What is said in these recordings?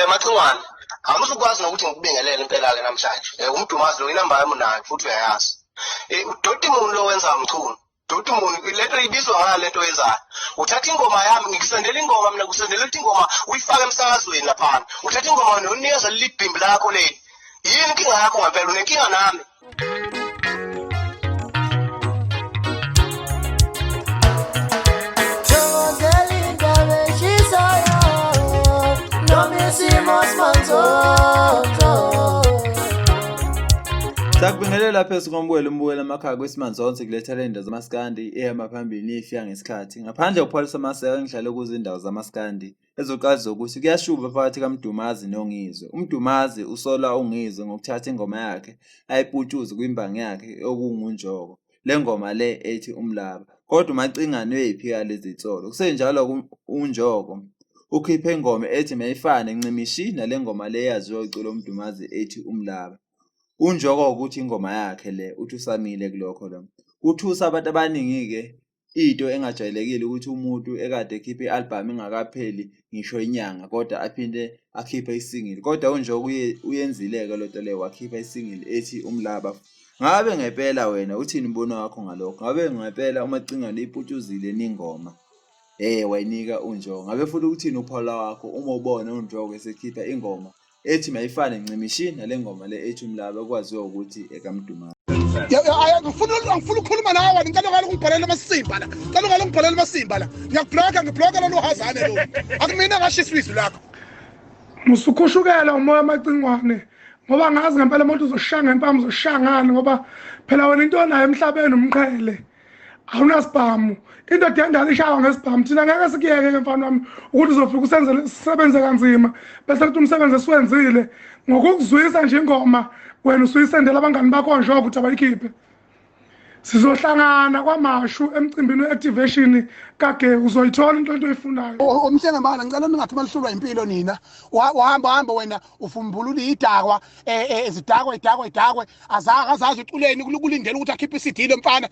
Macingwane awuzukwazi nokuthi ngikubingelele impela ke namhlanje. Umdumazi lo inamba yami nayo futhi uyayazi. Udoti umuntu lo wenza umchuno. Doti umuntu lento ibizwa ngale lento yenzayo. Uthatha ingoma yami ngikusendela ingoma mina kusendela ukuthi ingoma uyifaka emsakazweni lapha. Uthatha ingoma unikeza libhimbi lakho leli. Yini inkinga yakho ngempela unenkinga nami? Sakubingelela phezulu kombuyelo umbuyelo emakhaya kwesimanzonke kulethela indawo zamaskandi ehamba phambili ifika ngesikhathi ngaphandle kokupholisa amaseko ngihlale kuzo indawo zamaskandi ezoqala zokuthi kuyashuba phakathi kaMdumazi noNgizwe. UMdumazi usola uNgizwe ngokuthatha ingoma yakhe ayiputshuze kwimbangi yakhe okungunjoko le ngoma le ethi umlaba kodwa uMacingwane uyiphika lezi zitsolo kusenjalo unjoko ukhiphe ingoma ethi mayifane ncimishi nale ngoma le yaziwa uculo uMdumazi ethi umlaba. Unjoko ukuthi ingoma yakhe le uthi usamile kulokho lo. Uthusa abantu abaningi ke into engajayelekile ukuthi umuntu ekade ekhiphe ialbum ingakapheli ngisho inyanga kodwa aphinde akhiphe isingle. Kodwa unjoko uyenzileke lo nto le wakhipha isingle ethi umlaba. Ngabe ngempela wena uthini imbono wakho ngalokho? Ngabe ngempela uMacingwane iputshuzile ningoma? Wayinika unjoko. Ngabe futhi ukuthini uphola wakho uma ubona unjoko esekhipha ingoma ethi mayifane ncimishi nale ngoma le ethi umlaba kwaziwa ukuthi ekaMdumazi. Ngifuna ukukhuluma nawe ngicela ungibhalele amasimba la. Ngicela ungibhalele amasimba la. Ngiyakubloka lo Hazane lo. Akumina ngashisa izwi lakho. Musukhushukela umoya Macingwane ngoba ngazi ngempela umuntu uzoshanga empama uzoshangana ngoba phela wena into nayo emhlabeni umqhele. Awunasibhamu. Into yendala ishawa ngesibhamu thina ngeke sikuyeke mfana wami ukuthi uzofika usenzele sisebenze kanzima bese kuthi umsebenzi esiwenzile ngokukuzwisa nje ingoma wena usuyisendela abangani bakho nje ukuthi abayikhiphe sizohlangana kwamashu emcimbini weactivation kage uzoyithola into oyifunayo. Umhlengembala ngicela ningathi malihlulwa impilo nina wahamba wena ufumbulula idakwa idakwe azazi uculeni kulindela ukuthi akhiphe iCD lo mfana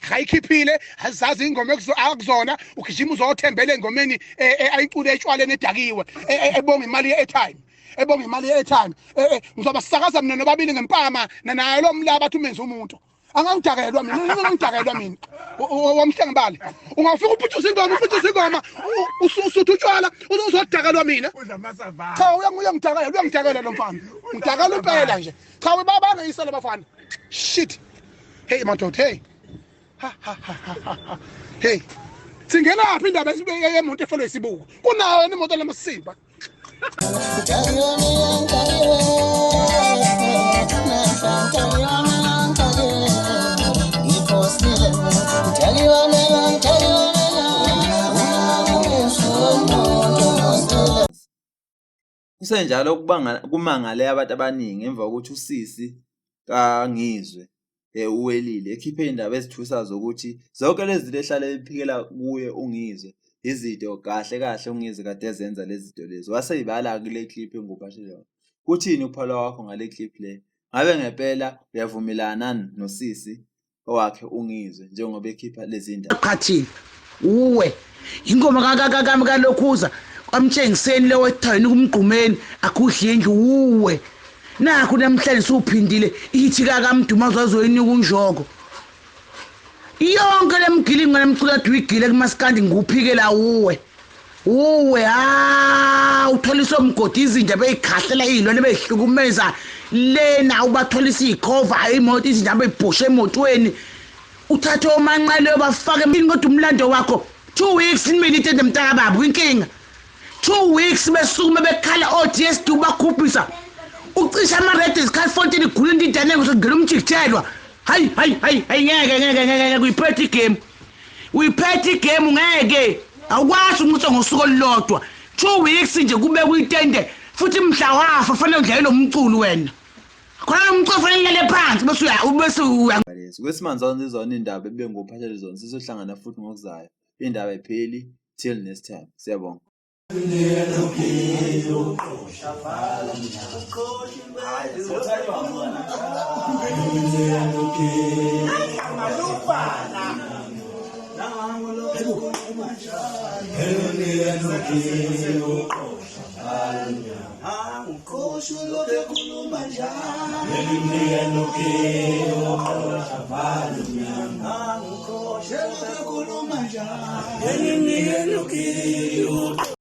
akayikhiphile azazi ingoma akuzona ugijima uzothembele engomeni ayicule etshwaleni edakiwe ebonga imali ye-airtime ngizoba sisakaza mina nobabili ngempama nayo lo mlaba athi umenze umuntu angangidakelwa mina wamhlengembali ungafika uphuthuse ingoma usuthi utshwala uzodakelwa mina cha uyangidakela lo mfana ngidakela impela nje cha babangeyisa la bafana shit hey madoda hey singenaphi indaba yemoto efolwe isibuko kunayo imoto lamasimba. Kusenjalo kumangale abantu abaningi emva kokuthi usisi kaNgizwe uwelile ekhiphe indaba ezithusa zokuthi zonke lezi zinto ehlala ephikela kuye uNgizwe izinto kahle uNgizwe kade ezenza lezi zinto lezi waseyibala kule clip engubashela. Kuthini uphola wakho ngale clip le? Ngabe ngempela uyavumelana nosisi owakhe uNgizwe njengoba ekhipha lezi ndaba? Qhathini uwe ingoma kalokhuza kwamtshengiseni lewe ethayini kumgqumeni akudli endlu uwe nakho namhlanje suphindile ithi kaMdumazi wazoyinika unjoko yonke lemgilingo nemculo adwigile kumaskandi nguphikela uwe utholiswe umgodi izindaba ezikhahlela izilwane bezihlukumeza lena ubatholisa ikhova imoto izindaba ezibhoshe emotweni uthathe omanqale bafake empini kodwa umlando wakho 2 weeks iminute endemntaka babo inkinga 2 weeks besukume bekhala ODS bakhuphisa ucisha ama-radio ezikhalifontini igula into idanenge sokungena umjikithelwa hayi ngeke uyiphethe igame ngeke awukwazi ukunqotha ngosuku olulodwa 2 weeks nje kube kuyitende futhi mhla wafa fanele udlale lo mculo wena khona umculo fanele ngale phansi bese kwesimanzonke izona indaba ebenguphathele zona sizohlangana futhi ngokuzayo indaba epheli till next time siyabonga. Hello, Angikho